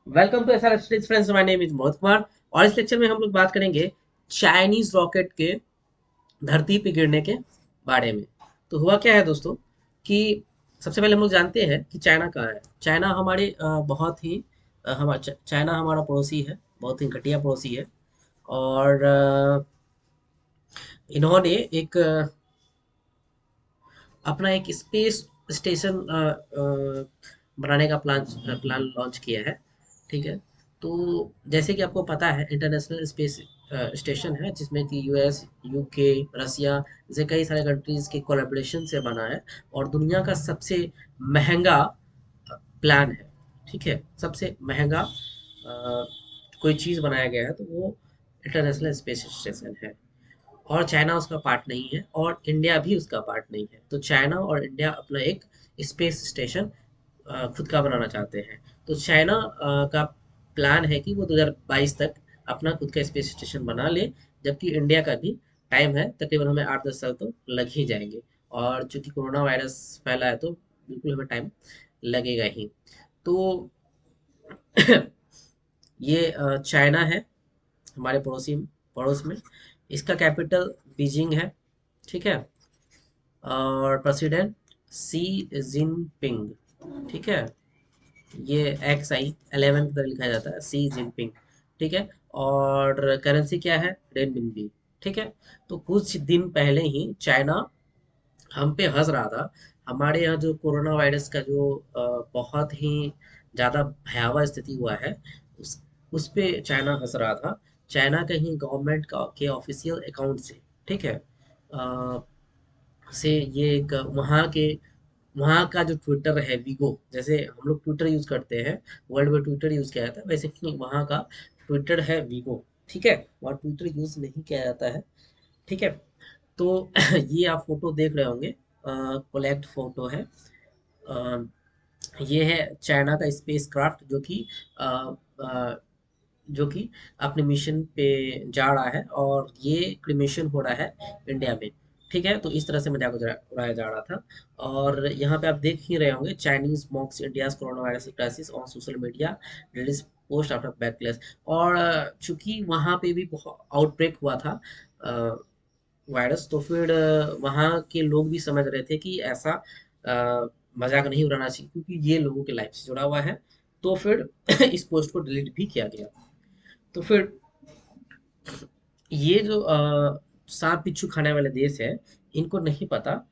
Welcome to SR studies friends, my name is Mohit Kumar. और इस lecture में हम लोग बात करेंगे चाइनीज रॉकेट के धरती पे गिरने के बारे में। तो हुआ क्या है दोस्तों कि सबसे पहले हम लोग जानते हैं कि चाइना कहाँ है। चाइना हमारे बहुत ही चाइना हमारा पड़ोसी है, बहुत ही घटिया पड़ोसी है। और इन्होंने एक अपना एक स्पेस स्टेशन बनाने का प्लान लॉन्च किया है। ठीक है। तो जैसे कि आपको पता है, इंटरनेशनल स्पेस स्टेशन है जिसमें कि यूएस, यूके, रसिया जैसे कई सारे कंट्रीज के कोलैबोरेशन से बना है। और दुनिया का सबसे महंगा प्लान है। ठीक है, सबसे महंगा कोई चीज़ बनाया गया है तो वो इंटरनेशनल स्पेस स्टेशन है। और चाइना उसका पार्ट नहीं है और इंडिया भी उसका पार्ट नहीं है। तो चाइना और इंडिया अपना एक स्पेस स्टेशन खुद का बनाना चाहते हैं। तो चाइना का प्लान है कि वो 2022 तक अपना खुद का स्पेस स्टेशन बना ले, जबकि इंडिया का भी टाइम है, तकरीबन हमें 8-10 साल तो लग ही जाएंगे। और चूंकि कोरोना वायरस फैला है तो बिल्कुल हमें टाइम लगेगा ही। तो ये चाइना है हमारे पड़ोस में। इसका कैपिटल बीजिंग है। ठीक है। और प्रेसिडेंट सी जिनपिंग। ठीक है। ये XI11 की तरह लिखा जाता है, सी जिनपिंग। ठीक है। और करेंसी क्या है? रेनमिनबी। ठीक है। तो कुछ दिन पहले ही चाइना हम पे हंस रहा था। हमारे यहाँ जो कोरोना वायरस का जो बहुत ही ज़्यादा भयावह स्थिति हुआ है, उस पे चाइना हंस रहा था। चाइना के ही गवर्नमेंट का के ऑफिशियल अकाउंट से। ठीक है। अ, से ये एक वहाँ का जो ट्विटर है वीगो, जैसे हम लोग ट्विटर यूज करते हैं, वर्ल्ड में ट्विटर यूज किया जाता है, वैसे ही वहाँ का ट्विटर है वीगो। ठीक है। वहाँ ट्विटर यूज नहीं किया जाता है। ठीक है। तो ये आप फोटो देख रहे होंगे, कोलेक्ट फोटो है। अ, ये है चाइना का स्पेस क्राफ्ट अ, अ, जो कि अपने मिशन पे जा रहा है, और ये क्रिमेशन हो रहा है इंडिया में। ठीक है। तो इस तरह से मजाक उड़ाया जा रहा था। और यहाँ पे आप देख ही रहे होंगे, Chinese मॉक्स India's corona virus crisis on social media, release post after backless. और चूंकि वहाँ पे भी बहुत आउटब्रेक हुआ था वायरस, तो फिर वहाँ के लोग भी समझ रहे थे कि ऐसा मजाक नहीं उड़ाना चाहिए, क्योंकि ये लोगों के लाइफ से जुड़ा हुआ है। तो फिर इस पोस्ट को डिलीट भी किया गया। तो फिर ये जो सांप बिच्छू खाने वाले देश है, इनको नहीं पता,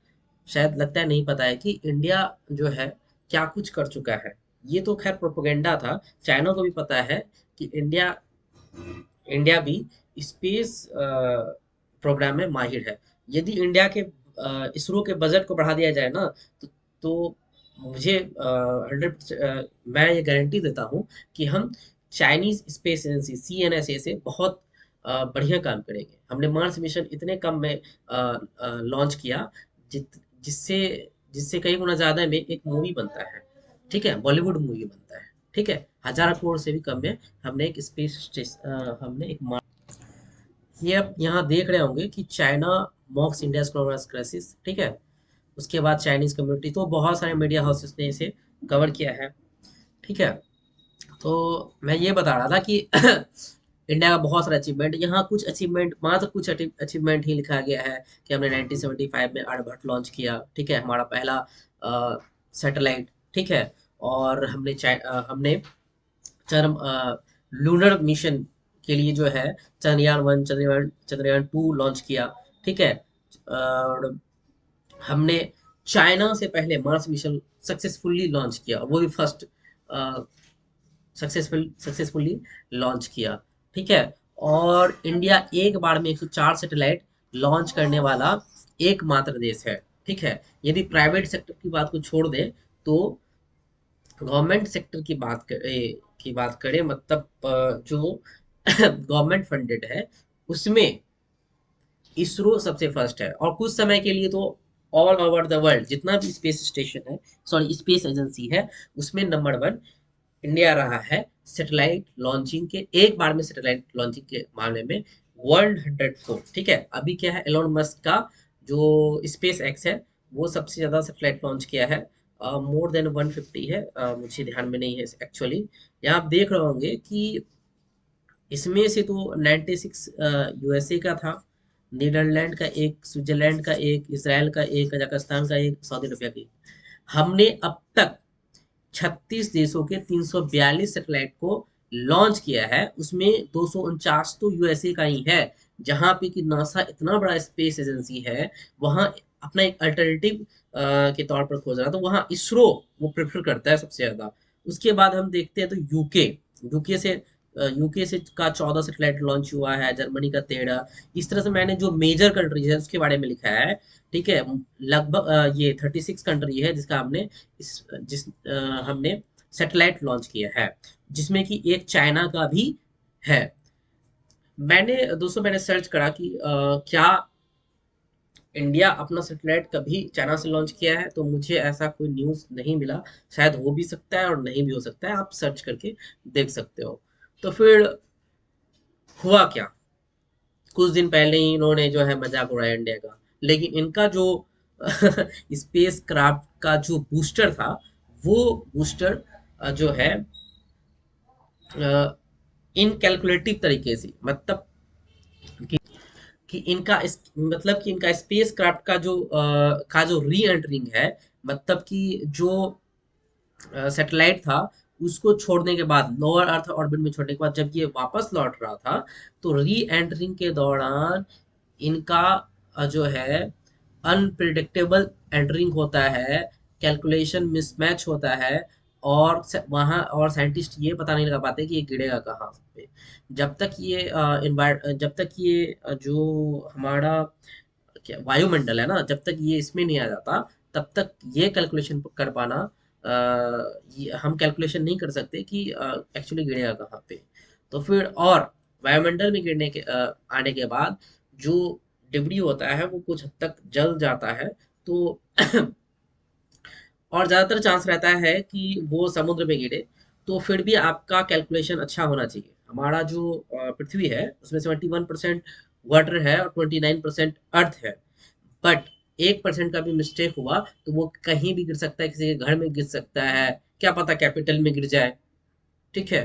शायद लगता है नहीं पता है कि इंडिया जो है क्या कुछ कर चुका है। ये तो खैर प्रोपेगेंडा था। चाइना को भी पता है कि इंडिया भी स्पेस प्रोग्राम में माहिर है। यदि इंडिया के इसरो के बजट को बढ़ा दिया जाए ना, तो मुझे 100% मैं ये गारंटी देता हूँ कि हम चाइनीज स्पेस एजेंसी CNSA से बहुत बढ़िया काम करेंगे। हमने मार्स मिशन इतने कम में लॉन्च किया, जिससे जिससे कई गुना ज्यादा में एक मूवी बनता है। ठीक है, बॉलीवुड मूवी बनता है। ठीक है, 1000 करोड़ से भी कम में हमने एक हमने एक ये आप यहाँ देख रहे होंगे कि चाइना मॉक्स इंडियाज कोरोना क्राइसिस। ठीक है। उसके बाद चाइनीज कम्युनिटी, तो बहुत सारे मीडिया हाउसेस ने इसे कवर किया है। ठीक है। तो मैं ये बता रहा था कि इंडिया का बहुत सारा अचीवमेंट, यहाँ कुछ अचीवमेंट, मात्र कुछ अचीवमेंट ही लिखा गया है कि हमने 1975 में आर्यभट्ट लॉन्च किया। ठीक है, हमारा पहला सैटेलाइट। ठीक है। और हमने चरम लूनर मिशन के लिए जो है चंद्रयान 1, चंद्रयान 2 लॉन्च किया। ठीक है। और हमने चाइना से पहले मार्स मिशन सक्सेसफुली लॉन्च किया, वो भी फर्स्ट सक्सेसफुली लॉन्च किया। ठीक है। और इंडिया एक बार में 104 सैटेलाइट लॉन्च करने वाला एकमात्र देश है। ठीक है। यदि प्राइवेट सेक्टर की बात को छोड़ दें, तो गवर्नमेंट सेक्टर की बात करें, मतलब जो गवर्नमेंट फंडेड है, उसमें इसरो सबसे फर्स्ट है। और कुछ समय के लिए तो ऑल ओवर द वर्ल्ड जितना भी स्पेस स्टेशन है, सॉरी स्पेस एजेंसी है, उसमें नंबर 1 इंडिया रहा है सैटेलाइट लॉन्चिंग के, एक बार में सैटेलाइट लॉन्चिंग के मामले में। वर्ल्ड 104। ठीक है। अभी क्या है, एलोन मस्क का जो स्पेस एक्स है, वो सबसे ज्यादा सैटेलाइट लॉन्च किया है मोर देन 150 है, मुझे ध्यान में नहीं है एक्चुअली। यहाँ आप देख रहे होंगे कि इसमें से तो 96 यूएसए का था, नीदरलैंड का एक, स्विट्जरलैंड का एक, इसराइल का एक, कजाकिस्तान का एक, सऊदी अरबिया का एक। हमने अब तक 36 देशों के 342 सैटेलाइट को लॉन्च किया है, उसमें 249 तो यूएसए का ही है। जहां पे कि नासा इतना बड़ा स्पेस एजेंसी है, वहां अपना एक अल्टरनेटिव के तौर पर खोज रहा, तो वहां इसरो वो प्रेफर करता है सबसे ज्यादा। उसके बाद हम देखते हैं तो यूके, यूके से का 14 सैटेलाइट लॉन्च हुआ है, जर्मनी का 13। इस तरह से मैंने जो मेजर कंट्रीज है उसके बारे में लिखा है, ठीक है। लगभग ये 36 कंट्री है जिसका हमने हमने सैटेलाइट लॉन्च किया है, जिसमें कि एक चाइना का भी है। मैंने सर्च करा कि क्या इंडिया अपना सैटेलाइट कभी चाइना से लॉन्च किया है, तो मुझे ऐसा कोई न्यूज़ नहीं मिला। शायद हो भी सकता है और नहीं भी हो सकता है, आप सर्च करके देख सकते हो। तो फिर हुआ क्या, कुछ दिन पहले ही इन्होंने जो है मजाक उड़ाया इंडिया का, लेकिन इनका जो स्पेस क्राफ्ट का जो बूस्टर था, वो बूस्टर जो है इनकैलकुलेटिव तरीके से, मतलब कि इनका मतलब कि इनका स्पेस क्राफ्ट का जो री एंटरिंग है, मतलब कि जो सैटेलाइट था उसको छोड़ने के बाद, लोअर अर्थ ऑर्बिट में छोड़ने के बाद जब ये वापस लौट रहा था, तो री एंटरिंग के दौरान इनका जो है अनप्रिडिक्टेबल एंटरिंग होता है, कैलकुलेशन मिसमैच होता है, और वहाँ और साइंटिस्ट ये पता नहीं लगा पाते कि ये गिरेगा कहाँ पे। जब तक ये जो हमारा क्या वायुमंडल है ना, जब तक ये इसमें नहीं आ जाता, तब तक ये कैलकुलेशन कर पाना, ये हम कैलकुलेशन नहीं कर सकते कि एक्चुअली गिरेगा कहाँ पे। तो फिर और वायुमंडल में आने के बाद जो डिब्री होता है वो कुछ हद तक जल जाता है, तो और ज़्यादातर चांस रहता है कि वो समुद्र में गिरे। तो फिर भी आपका कैलकुलेशन अच्छा होना चाहिए। हमारा जो पृथ्वी है उसमें 71% वाटर है और 29% अर्थ है। बट 1% का भी मिस्टेक हुआ तो वो कहीं भी गिर सकता है, किसी के घर में गिर सकता है, क्या पता कैपिटल में गिर जाए, ठीक है,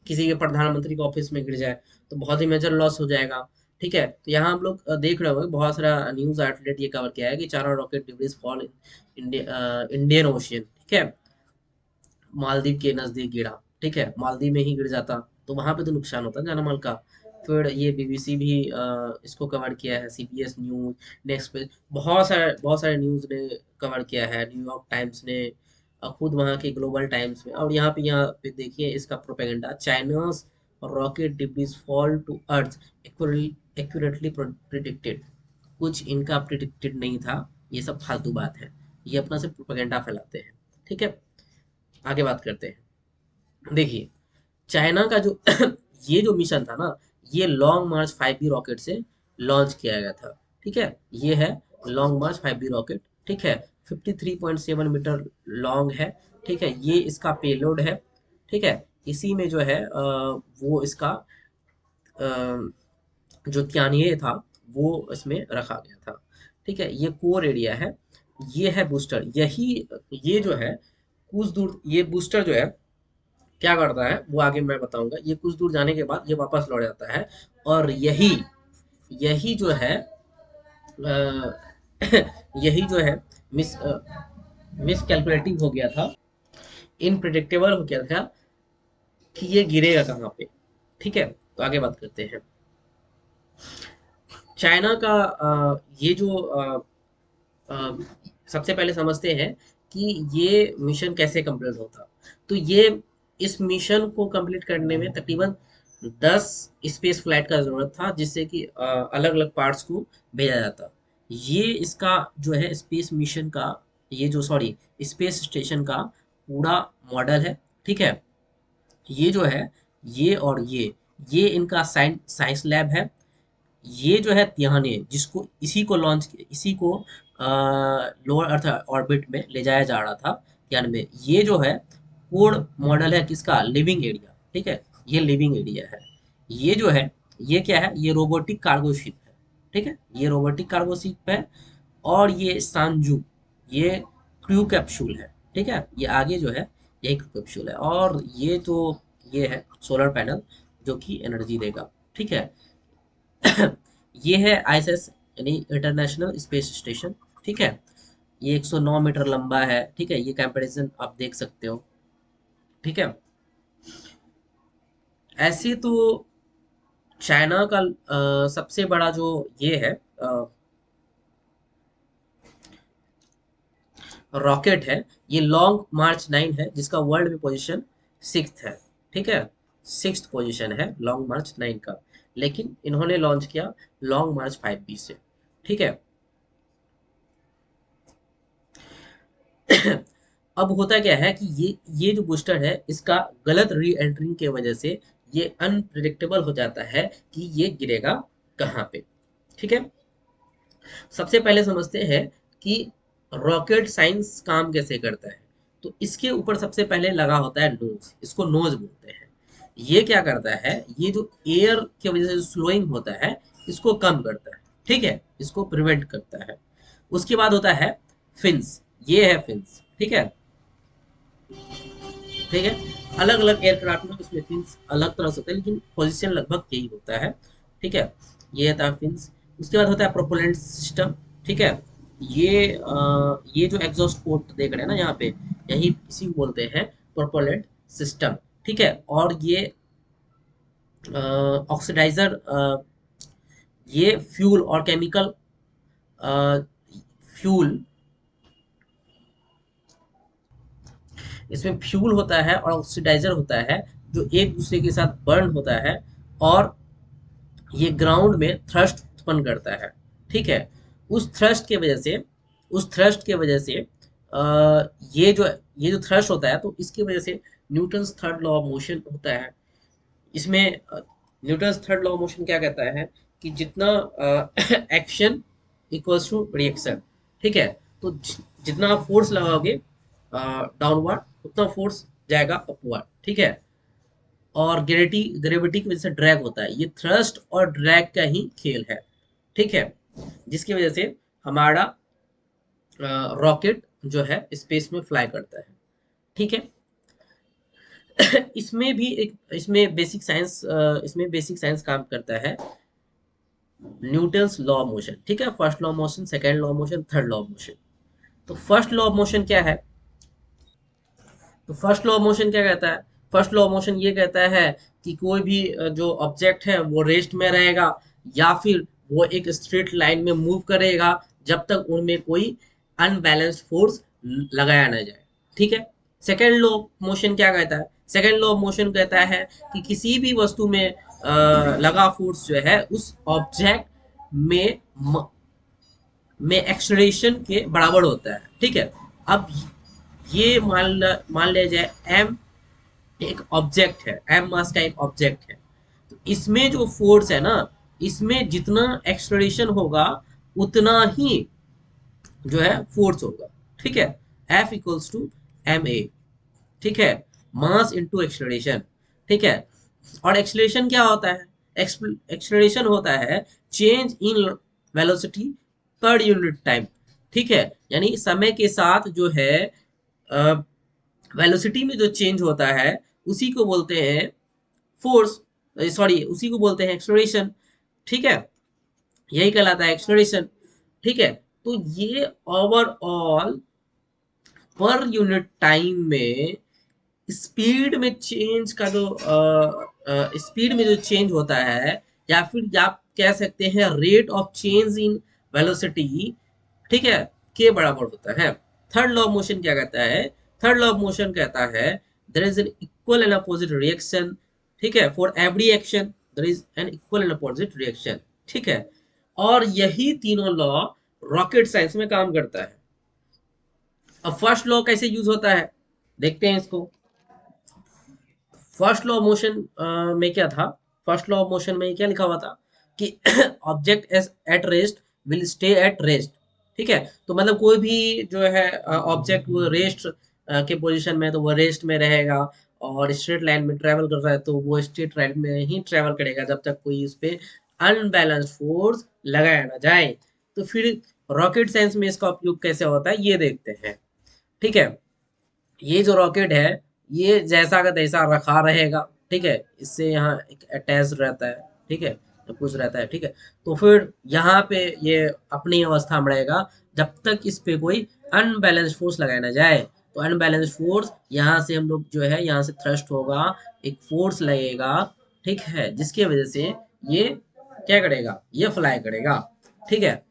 किसी के प्रधानमंत्री के ऑफिस में गिर जाए, तो बहुत ही मेजर लॉस हो जाएगा। ठीक है, तो यहाँ हम लोग देख रहे होंगे बहुत सारा न्यूज आउटलेट ये कवर किया है कि चारों rocket debris fall in Indian ocean, ठीक है, मालदीव के नजदीक गिरा। ठीक है, मालदीव में ही गिर जाता तो वहां पे तो नुकसान होता जाना माल का। फिर ये बीबीसी भी इसको कवर किया है, सीबीएस न्यूज, नेक्स्ट पे बहुत सारे न्यूज ने कवर किया है, न्यूयॉर्क टाइम्स ने, खुद वहाँ के ग्लोबल टाइम्स में। और यहाँ पे देखिए इसका propaganda, China's rocket debris fall to earth accurately predicted. कुछ इनका प्रिडिक्टेड नहीं था, ये सब फालतू बात है, ये अपना से प्रोपेगेंडा फैलाते हैं। ठीक है, आगे बात करते हैं। देखिए, चाइना का जो ये जो मिशन था ना, ये लॉन्ग मार्च 5B रॉकेट से लॉन्च किया गया था। ठीक है, ये है लॉन्ग मार्च 5B रॉकेट। ठीक है, 53.7 मीटर लॉन्ग है। ठीक है, ये इसका पेलोड है। ठीक है, इसी में जो है वो इसका जो त्यानिये था वो इसमें रखा गया था। ठीक है, ये कोर एरिया है, ये है बूस्टर। यही ये जो है कुछ दूर, ये बूस्टर जो है क्या करता है वो आगे मैं बताऊंगा। ये कुछ दूर जाने के बाद ये वापस लौट जाता है, और यही यही जो है अ, यही जो है मिस मिस कैलकुलेटिव हो गया था, इनप्रिडिक्टेबल हो गया था कि ये गिरेगा कहाँ पे। ठीक है, तो आगे बात करते हैं। चाइना का ये जो अ, सबसे पहले समझते हैं कि ये मिशन कैसे कंप्लीट होता। तो ये इस मिशन को कंप्लीट करने में तकरीबन 10 स्पेस फ्लाइट का जरूरत था, जिससे कि अलग अलग पार्ट्स को भेजा जाता। ये इसका जो है स्पेस मिशन का, ये जो सॉरी स्पेस स्टेशन का पूरा मॉडल है। ठीक है, ये जो है, ये और ये इनका साइंस लैब है। ये जो है तिहाने, जिसको इसी को लोअर अर्थ ऑर्बिट में ले जाया जा रहा था यान में, ये जो है कोड मॉडल है किसका, लिविंग एरिया। ठीक है, ये लिविंग एरिया है। ये जो है, ये क्या है, ये रोबोटिक कार्गो शिप है। ठीक है, ये रोबोटिक कार्गो शिप है। और ये सांजू, ये क्रू कैप्सूल है, ठीक है। ये आगे जो है यही क्रू कैप्सूल है, और ये जो ये है सोलर पैनल जो कि एनर्जी देगा, ठीक है। ये है आईएसएस यानी इंटरनेशनल स्पेस स्टेशन, ठीक है। ये 109 मीटर लंबा है, ठीक है। ये कंपैरिजन आप देख सकते हो, ठीक है। ऐसे तो चाइना का सबसे बड़ा जो ये है रॉकेट है, ये लॉन्ग मार्च 9 है, जिसका वर्ल्ड में पोजीशन 6th है, ठीक है। 6th पोजीशन है लॉन्ग मार्च 9 का, लेकिन इन्होंने लॉन्च किया लॉन्ग मार्च 5B से, ठीक है। अब होता क्या है कि ये जो बूस्टर है, इसका गलत री एंट्रिंग की वजह से ये अनप्रिडिक्टेबल हो जाता है कि ये गिरेगा कहाँ पे, ठीक है। सबसे पहले समझते हैं कि रॉकेट साइंस काम कैसे करता है। तो इसके ऊपर सबसे पहले लगा होता है नोज, इसको नोज बोलते हैं। ये क्या करता है, ये जो एयर की वजह से स्लोइंग होता है, इसको कम करता है, ठीक है, इसको प्रिवेंट करता है। उसके बाद होता है फिन्स, ये है फिन्स, ठीक है, ठीक है। अलग अलग एयरक्राफ्ट में उसमें फिन्स अलग तरह से होते हैं, लेकिन पोजीशन लगभग यही होता है, ठीक है। ये था फिन्स। उसके बाद होता है प्रोपेलेंट सिस्टम, ठीक है। ये जो एग्जॉस्ट पोर्ट देख रहे हैं ना यहाँ पे, यही इसी को बोलते हैं प्रोपेलेंट सिस्टम, ठीक है। और ये ऑक्सीडाइजर, ये फ्यूल और केमिकल फ्यूल, इसमें फ्यूल होता है और ऑक्सीडाइजर होता है, जो एक दूसरे के साथ बर्न होता है, और ये ग्राउंड में थ्रस्ट उत्पन्न करता है, ठीक है। उस थ्रस्ट के वजह से उस थ्रस्ट के वजह से ये जो थ्रस्ट होता है, तो इसकी वजह से Newton's third law of motion होता है। इसमें Newton's third law of motion क्या कहता है कि जितना एक्शन इक्वल्स टू रिएक्शन, ठीक है। तो जितना आप फोर्स लगाओगे डाउनवर्ड, उतना फोर्स जाएगा अपवर्ड, ठीक है। और ग्रेविटी की वजह से ड्रैग होता है, ये थ्रस्ट और ड्रैग का ही खेल है, ठीक है। जिसकी वजह से हमारा रॉकेट जो है स्पेस में फ्लाई करता है, ठीक है। इसमें बेसिक साइंस काम करता है, न्यूटन्स लॉ ऑफ मोशन, ठीक है। First law of motion, second law of motion, third law of motion. तो फर्स्ट लॉ ऑफ मोशन क्या है? तो फर्स्ट लॉ ऑफ मोशन क्या कहता है? फर्स्ट लॉ ऑफ मोशन ये कहता है कि कोई भी जो ऑब्जेक्ट है वो रेस्ट में रहेगा, या फिर वो एक स्ट्रेट लाइन में मूव करेगा, जब तक उनमें कोई अनबैलेंस्ड फोर्स लगाया ना जाए, ठीक है। सेकेंड लॉ ऑफ मोशन क्या कहता है? सेकेंड लॉ ऑफ मोशन कहता है कि किसी भी वस्तु में लगा फोर्स जो है, उस ऑब्जेक्ट में एक्सलरेशन के बराबर होता है, ठीक है। अब ये मान लिया जाए एम एक ऑब्जेक्ट है, एम मास का एक ऑब्जेक्ट है। तो इसमें जो फोर्स है ना, इसमें जितना एक्सलरेशन होगा उतना ही जो है फोर्स होगा, ठीक है। F equals to M a, ठीक है, मास इनटू एक्सलरेशन, ठीक है। और एक्सलरेशन क्या होता है? एक्सलरेशन होता है change in velocity per unit time, ठीक है। यानी समय के साथ जो है वेलोसिटी में जो चेंज होता है, उसी को बोलते हैं फोर्स, सॉरी, उसी को बोलते हैं एक्सलरेशन, ठीक है। यही कहलाता है एक्सलरेशन, ठीक है। तो ये ओवरऑल पर यूनिट टाइम में स्पीड में चेंज का जो स्पीड में जो चेंज होता है, या फिर आप कह सकते हैं rate of change in velocity, ठीक है, के बराबर होता है। थर्ड लॉ ऑफ मोशन क्या कहता है? थर्ड लॉ ऑफ मोशन कहता है there is an equal and opposite reaction, ठीक है, for every action there is an equal and opposite reaction, ठीक है। और यही तीनों लॉ रॉकेट साइंस में काम करता है। अब फर्स्ट लॉ कैसे यूज होता है, देखते हैं इसको। फर्स्ट लॉ ऑफ मोशन में क्या था? फर्स्ट लॉ ऑफ मोशन में क्या लिखा हुआ था कि object as at rest will stay at rest, ठीक है। तो मतलब कोई भी जो है ऑब्जेक्ट वो रेस्ट के पोजीशन में, तो वो रेस्ट में रहेगा, और स्ट्रेट लाइन में ट्रेवल कर रहा है तो वो स्ट्रेट लाइन में ही ट्रेवल करेगा, जब तक कोई उस पर अनबैलेंस्ड फोर्स लगाया ना जाए। तो फिर रॉकेट साइंस में इसका उपयोग कैसे होता है, ये देखते हैं। ठीक है। ये जो रॉकेट है ये जैसा का तैसा रखा रहेगा, ठीक है। इससे यहाँ एक अटैच रहता है, ठीक है, तो कुछ रहता है, ठीक है। तो फिर यहाँ पे ये अपनी अवस्था में रहेगा जब तक इस पे कोई अनबैलेंस फोर्स लगाया ना जाए। तो अनबैलेंस फोर्स यहाँ से हम लोग जो है यहाँ से थ्रस्ट होगा, एक फोर्स लगेगा, ठीक है, जिसकी वजह से ये क्या करेगा, ये फ्लाई करेगा, ठीक है।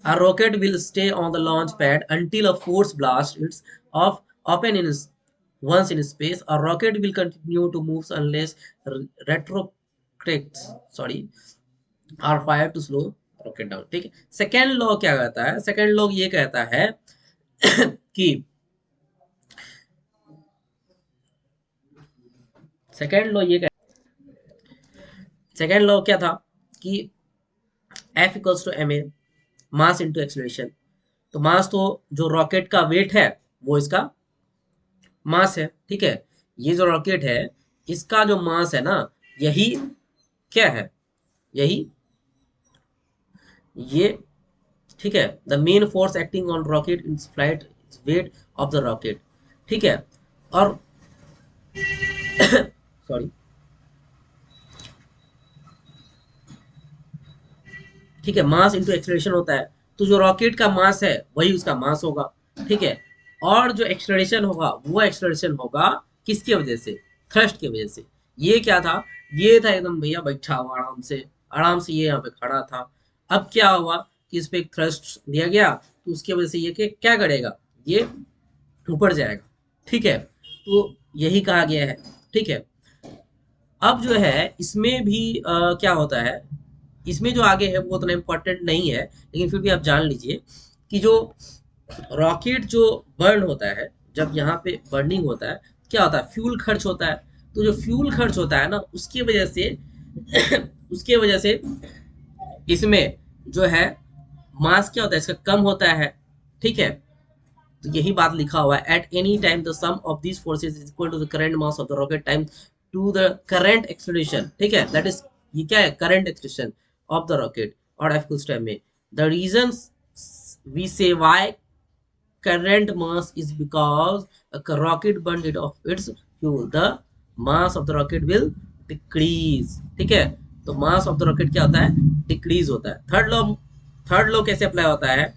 A rocket will stay on the launch pad until a force blast is off open in once in space. A rocket will continue to move unless retrojects sorry are fired to slow rocket down. ठीक है। Second law क्या कहता है? Second law ये कहता है कि second law ये सेकेंड लॉ क्या था कि F equals to M a mass into acceleration. तो मास तो जो रॉकेट का वेट है वो इसका मास है, ठीक है। ये जो रॉकेट है इसका जो मास है ना, यही क्या है, यही ये, ठीक है। The main force acting on rocket in flight weight of the rocket, ठीक है। और सॉरी, ठीक है, मास इंटू एक्सेलरेशन होता है। तो जो रॉकेट का मास है वही उसका मास होगा, ठीक है। और जो एक्सेलरेशन होगा वो एक्सेलरेशन होगा किसकी वजह से, थ्रस्ट की वजह से। ये क्या था, ये था एकदम भैया बैठा हुआ आराम से, आराम से ये यहाँ पे खड़ा था। अब क्या हुआ कि इस पे एक थ्रस्ट दिया गया तो उसकी वजह से ये क्या करेगा, ये ऊपर जाएगा, ठीक है। तो यही कहा गया है, ठीक है। अब जो है इसमें भी क्या होता है, इसमें जो आगे है वो उतना इम्पोर्टेंट नहीं है, लेकिन फिर भी आप जान लीजिए कि जो रॉकेट जो बर्न होता है, जब यहाँ पे बर्निंग होता है क्या होता है, फ्यूल खर्च होता है। तो जो फ्यूल खर्च होता है ना उसकी वजह से उसके वजह से इसमें जो है मास क्या होता है, इसका कम होता है, ठीक है। तो यही बात लिखा हुआ है, at any time the sum of these forces is equal to the current mass of the rocket time to the current acceleration, ठीक है। दैट इज, ये क्या है, current acceleration of the rocket और F equals to M A. The reason we say why current mass is because a rocket burned it of its fuel, the mass of the rocket will decrease, ठीक है। तो mass of the rocket क्या होता है, decrease होता है। Third law कैसे apply होता है,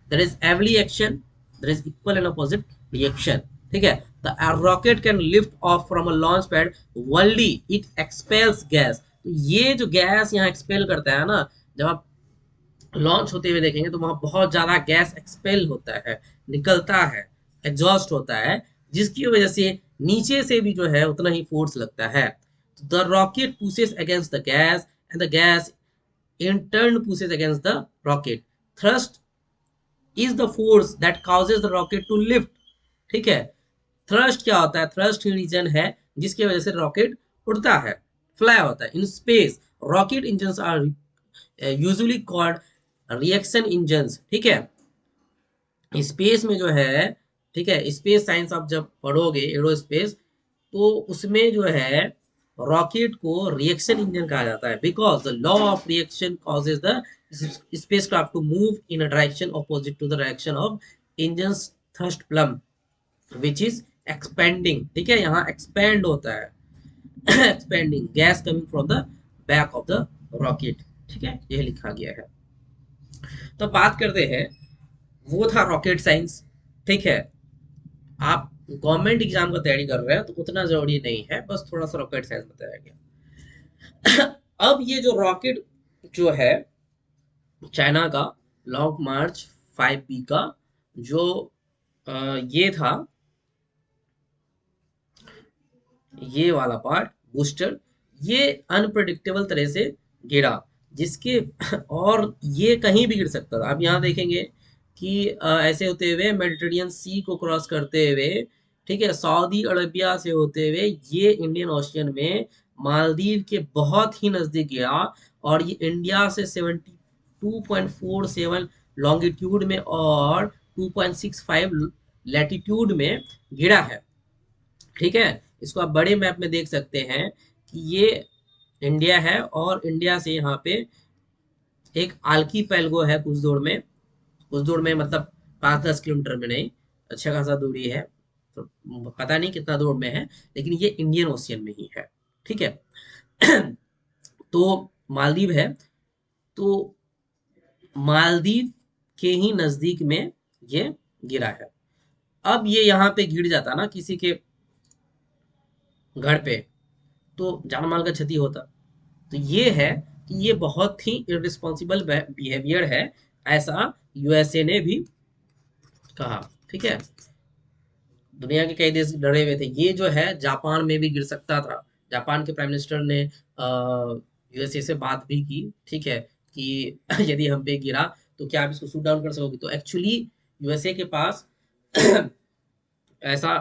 there is every action there is equal and opposite reaction, ठीक है। the a rocket can lift off from a launch pad only it expels gas। तो ये जो गैस यहाँ एक्सपेल करता है ना, जब आप लॉन्च होते हुए देखेंगे तो वहां बहुत ज्यादा गैस एक्सपेल होता है, निकलता है, एग्जॉस्ट होता है, जिसकी वजह से नीचे से भी जो है उतना ही फोर्स लगता है। The rocket pushes against the gas and the gas in turn pushes against the rocket. Thrust is the force that causes the rocket to lift, ठीक है। थ्रस्ट क्या होता है, थ्रस्ट ही रीजन है जिसकी वजह से रॉकेट उड़ता है, फ्लाई होता है in space. Rocket engine are usually called reaction engine, ठीक है। स्पेस में जो है, ठीक है, स्पेस साइंस आप जब पढ़ोगे एरोस्पेस, तो उसमें जो है रॉकेट को रिएक्शन इंजन कहा जाता है, because the law of reaction causes the spacecraft to move in a direction opposite to the direction of engine thrust plume which is expanding, ठीक है। यहाँ एक्सपेंड होता है expanding gas coming from the back of the rocket, ठीक है, यह लिखा गया है। तो बात करते हैं, वो था रॉकेट साइंस, ठीक है। आप गवर्नमेंट एग्जाम का तैयारी कर रहे हैं तो उतना जरूरी नहीं है, बस थोड़ा सा रॉकेट साइंस बताया गया। अब ये जो रॉकेट जो है चाइना का लॉन्ग मार्च 5B का जो ये था, ये वाला पार्ट बूस्टर, ये अनप्रडिक्टेबल तरह से गिरा, जिसके और ये कहीं भी गिर सकता था। आप यहाँ देखेंगे कि ऐसे होते हुए मेडिटेरियन सी को क्रॉस करते हुए, ठीक है, सऊदी अरबिया से होते हुए ये इंडियन ओशियन में मालदीव के बहुत ही नजदीक गया, और ये इंडिया से 72.47 लॉन्गिट्यूड में और 2.65 लैटिट्यूड में गिरा है, ठीक है। इसको आप बड़े मैप में देख सकते हैं कि ये इंडिया है, और इंडिया से यहाँ पे एक आल्की पैलगो है कुछ दूर में, कुछ दूर में मतलब 5-10 किलोमीटर में नहीं, अच्छा खासा दूरी है। तो पता नहीं कितना दूर में है, लेकिन ये इंडियन ओशियन में ही है। ठीक है। तो मालदीव है, तो मालदीव के ही नजदीक में ये गिरा है। अब ये यहाँ पे गिर जाता ना किसी के घर पे, तो जान माल का क्षति होता। तो ये है कि ये बहुत ही इररिस्पॉन्सिबल बिहेवियर है, ऐसा यूएसए ने भी कहा। ठीक है। दुनिया के कई देश डरे हुए थे। ये जो है जापान में भी गिर सकता था। जापान के प्राइम मिनिस्टर ने यूएसए से बात भी की, ठीक है, कि यदि हम पे गिरा तो क्या आप इसको शूट डाउन कर सकोगे। तो एक्चुअली यूएसए के पास ऐसा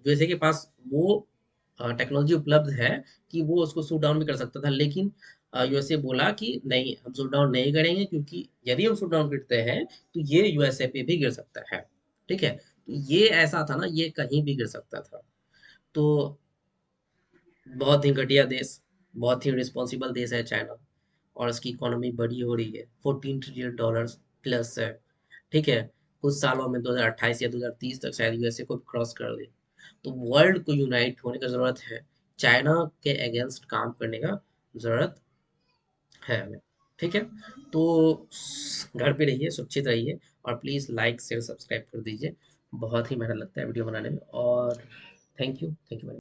यूएसए के पास वो टेक्नोलॉजी उपलब्ध है कि वो उसको शूट डाउन भी कर सकता था, लेकिन यूएसए बोला कि नहीं, हम शूट डाउन नहीं करेंगे, क्योंकि यदि हम शूट डाउन करते हैं तो ये यूएसए पे भी गिर सकता है। ठीक है। तो ये ऐसा था ना, ये कहीं भी गिर सकता था। तो बहुत ही घटिया देश, बहुत ही रिस्पॉन्सिबल देश है चाइना, और इसकी इकोनॉमी बड़ी हो रही है, $14 ट्रिलियन प्लस है। ठीक है। कुछ सालों में 2028 या 2030 तक शायद यूएसए को क्रॉस कर ले। तो वर्ल्ड को यूनाइट होने की जरूरत है, चाइना के अगेंस्ट काम करने का जरूरत है हमें। ठीक है। तो घर पे रहिए, सुरक्षित रहिए, और प्लीज लाइक शेयर सब्सक्राइब कर दीजिए। बहुत ही मेहनत लगता है वीडियो बनाने में। और थैंक यू, थैंक यू।